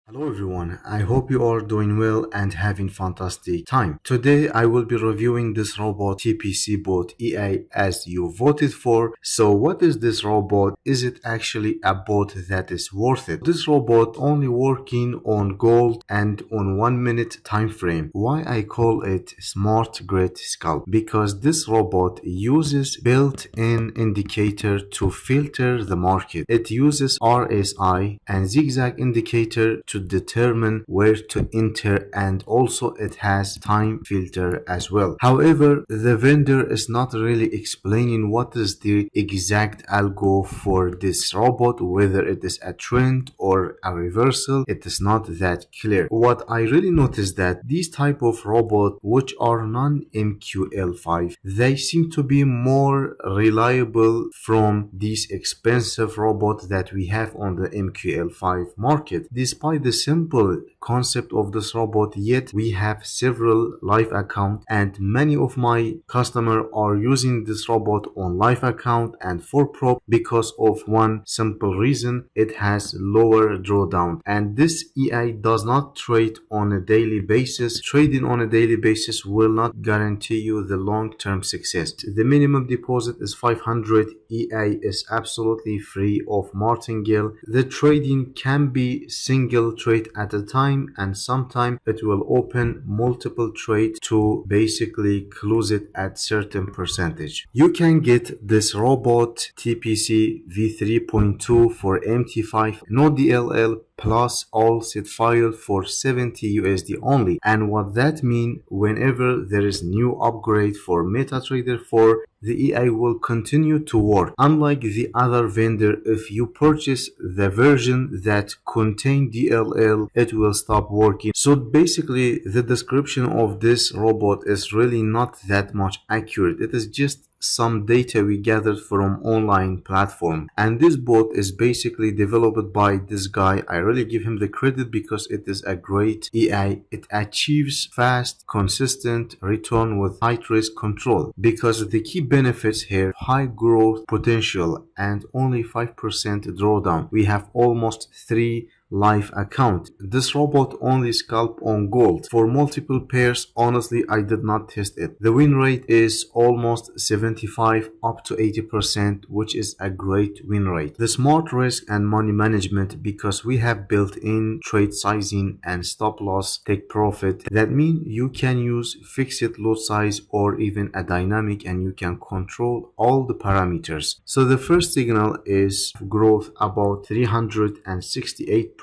Hello everyone, I hope you are doing well and having fantastic time. Today I will be reviewing this robot TPC bot EA as you voted for. So what is this robot? Is it actually a bot that is worth it? This robot only working on gold and on 1 minute time frame. Why I call it Smart Grid Scalp? Because this robot uses built-in indicator to filter the market. It uses RSI and zigzag indicator to determine where to enter, and also it has time filter as well. However, the vendor is not really explaining what is the exact algo for this robot, whether it is a trend or a reversal. It is not that clear. What I really noticed that these type of robot which are non-MQL5, they seem to be more reliable from these expensive robots that we have on the MQL5 market. Despite the simple concept of this robot, yet we have several live accounts, and many of my customers are using this robot on live account and for prop because of one simple reason: it has lower drawdown. And this EI does not trade on a daily basis. Trading on a daily basis will not guarantee you the long-term success. The minimum deposit is 500. EI is absolutely free of martingale. The trading can be single trade at a time, and sometimes it will open multiple trades to basically close it at certain percentage. You can get this robot TPC v3.2 for MT5, no DLL, plus all set file for 70 USD only. And what that means, whenever there is new upgrade for MetaTrader 4, the EI will continue to work. Unlike the other vendor, if you purchase the version that contain DLL, it will stop working. So basically the description of this robot is really not that much accurate. It is just some data we gathered from online platform, and this bot is basically developed by this guy. I really give him the credit because it is a great AI. It achieves fast, consistent return with high risk control, because the key benefits here: high growth potential and only 5% drawdown. We have almost 3 live account. This robot only scalp on gold. For multiple pairs, honestly, I did not test it. The win rate is almost 75 up to 80%, which is a great win rate. The smart risk and money management, because we have built-in trade sizing and stop loss take profit. That means you can use fixed lot size or even a dynamic, and you can control all the parameters. So the first signal is growth about 368%.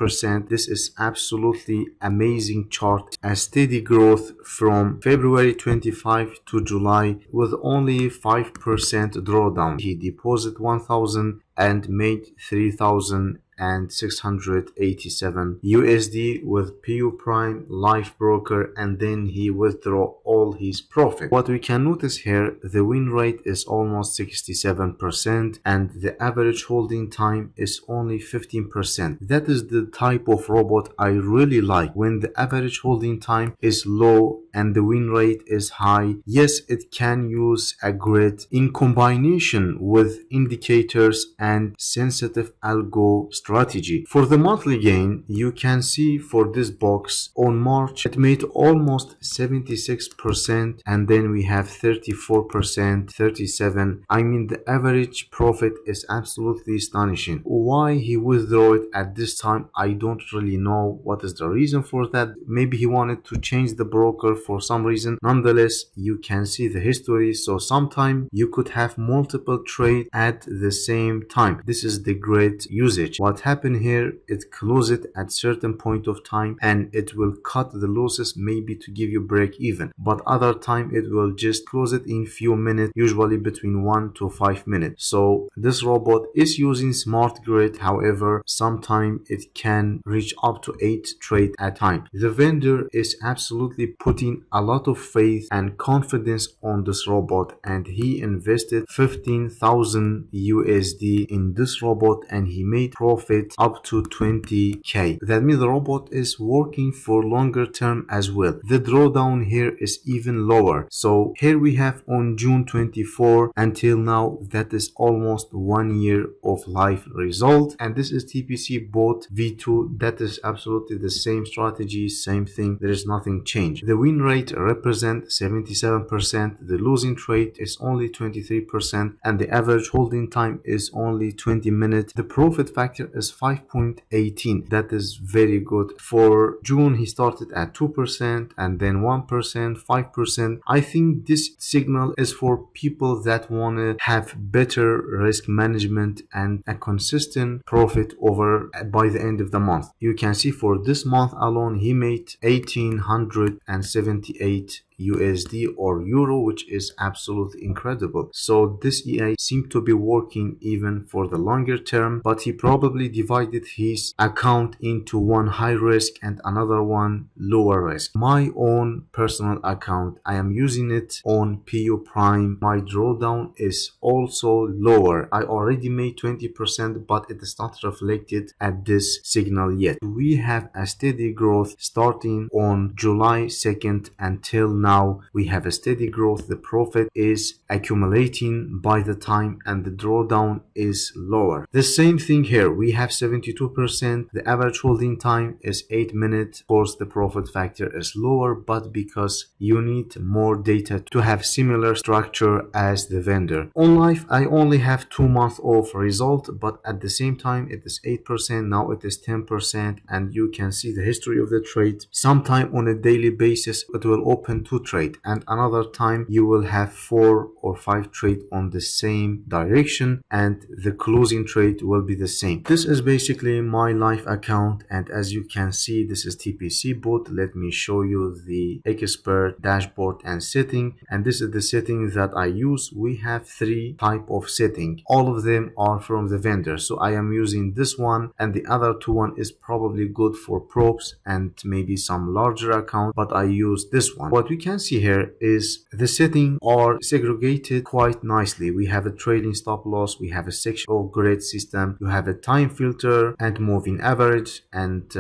This is absolutely amazing chart. A steady growth from February 25 to July with only 5% drawdown. He deposited 1,000 and made 3,687 USD with PU Prime Life Broker, and then he withdraw all his profit. What we can notice here, the win rate is almost 67% and the average holding time is only 15%. That is the type of robot I really like, when the average holding time is low and the win rate is high. Yes, it can use a grid in combination with indicators and sensitive algo strategy. For the monthly gain, you can see for this box on March it made almost 76%, and then we have 34%, 37. I mean, the average profit is absolutely astonishing. Why he withdrew it at this time, I don't really know what is the reason for that. Maybe he wanted to change the broker for some reason. Nonetheless, you can see the history, so sometime you could have multiple trade at the same time. This is the great usage. What happened here, it closed it at certain point of time and it will cut the losses, maybe to give you break even, but other time it will just close it in few minutes, usually between 1 to 5 minutes. So this robot is using smart grid. However, sometime it can reach up to 8 trade at a time. The vendor is absolutely putting putting a lot of faith and confidence on this robot, and he invested 15,000 USD in this robot and he made profit up to 20k. That means the robot is working for longer term as well. The drawdown here is even lower. So here we have on June 24 until now, that is almost 1 year of live result. And this is TPC bot V2. That is absolutely the same strategy, same thing. There is nothing changed. The win rate represents 77%. The losing rate is only 23%, and the average holding time is only 20 minutes. The profit factor is 5.18. That is very good. For June, he started at 2% and then 1%, 5%. I think this signal is for people that want to have better risk management and a consistent profit over by the end of the month. You can see for this month alone, he made 1878 USD or euro, which is absolutely incredible. So this EA seemed to be working even for the longer term, but he probably divided his account into one high risk and another one lower risk. My own personal account, I am using it on PU Prime. My drawdown is also lower. I already made 20%, but it is not reflected at this signal yet. We have a steady growth starting on July 2nd until now. We have a steady growth. The profit is accumulating by the time and the drawdown is lower. The same thing here. We have 72%. The average holding time is 8 minutes. Of course, the profit factor is lower, but because you need more data to have similar structure as the vendor. On life, I only have 2 months of result, but at the same time, it is 8%. Now it is 10%, and you can see the history of the trade. Sometime on a daily basis, it will open 2 trade, and another time you will have 4 or 5 trade on the same direction, and the closing trade will be the same. This is basically my live account, and as you can see, this is TPC bot. Let me show you the expert dashboard and setting, and this is the setting that I use. We have 3 type of setting. All of them are from the vendor, so I am using this one, and the other 2 is probably good for probes and maybe some larger account, but I use this one. What we can see here is the settings are segregated quite nicely. We have a trading stop loss, we have a section of grid system, you have a time filter and moving average and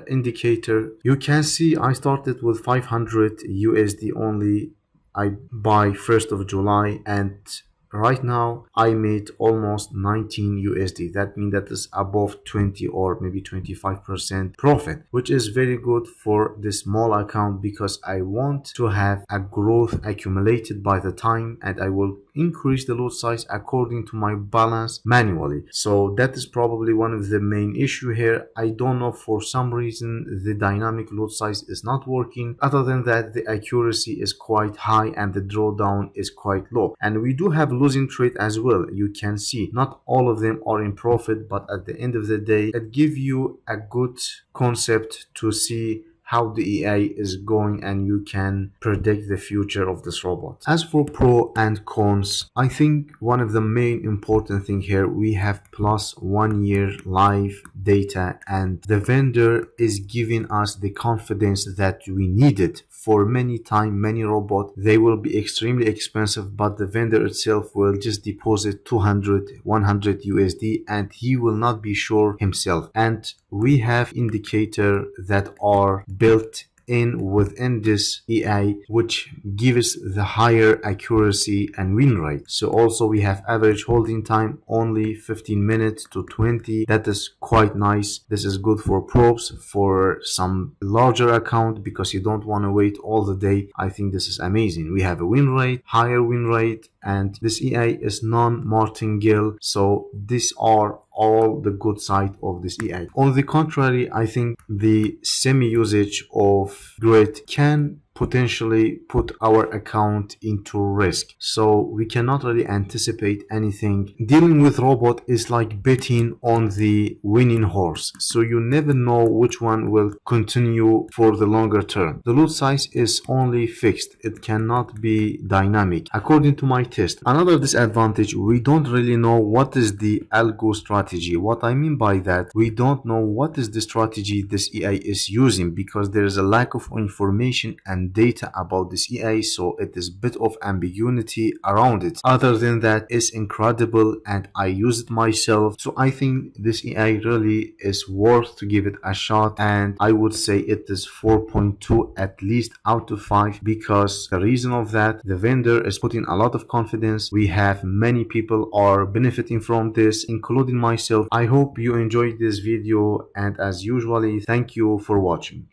indicator. You can see I started with 500 USD only. I buy 1st of July, and right now I made almost 19 USD. That means that is above 20 or maybe 25% profit, which is very good for the small account because I want to have a growth accumulated by the time, and I will increase the lot size according to my balance manually. So that is probably one of the main issue here. I don't know, for some reason the dynamic lot size is not working. Other than that, the accuracy is quite high and the drawdown is quite low, and we do have losing trade as well. You can see not all of them are in profit, but at the end of the day it gives you a good concept to see how the EA is going, and you can predict the future of this robot. As for pro and cons, I think one of the main important thing here, we have plus 1 year live data, and the vendor is giving us the confidence that we needed. For many time, many robots, they will be extremely expensive, but the vendor itself will just deposit 200, 100 USD, and he will not be sure himself. And we have indicator that are built in within this EA, which gives the higher accuracy and win rate. So also we have average holding time only 15 minutes to 20. That is quite nice. This is good for probes, for some larger account, because you don't want to wait all the day. I think this is amazing. We have a win rate, higher win rate, and this EA is non-martingale. So these are all the good side of this EA. On the contrary, I think the semi-usage of grid can potentially put our account into risk, so we cannot really anticipate anything. Dealing with robot is like betting on the winning horse, so you never know which one will continue for the longer term. The lot size is only fixed, it cannot be dynamic according to my test. Another disadvantage, we don't really know what is the algo strategy. What I mean by that, we don't know what is the strategy this EA is using, because there is a lack of information and given data about this EA, so it is a bit of ambiguity around it. Other than that, it's incredible and I use it myself, so I think this EA really is worth to give it a shot, and I would say it is 4.2 at least out of 5, because the reason of that, the vendor is putting a lot of confidence. We have many people are benefiting from this, including myself. I hope you enjoyed this video, and as usually, thank you for watching.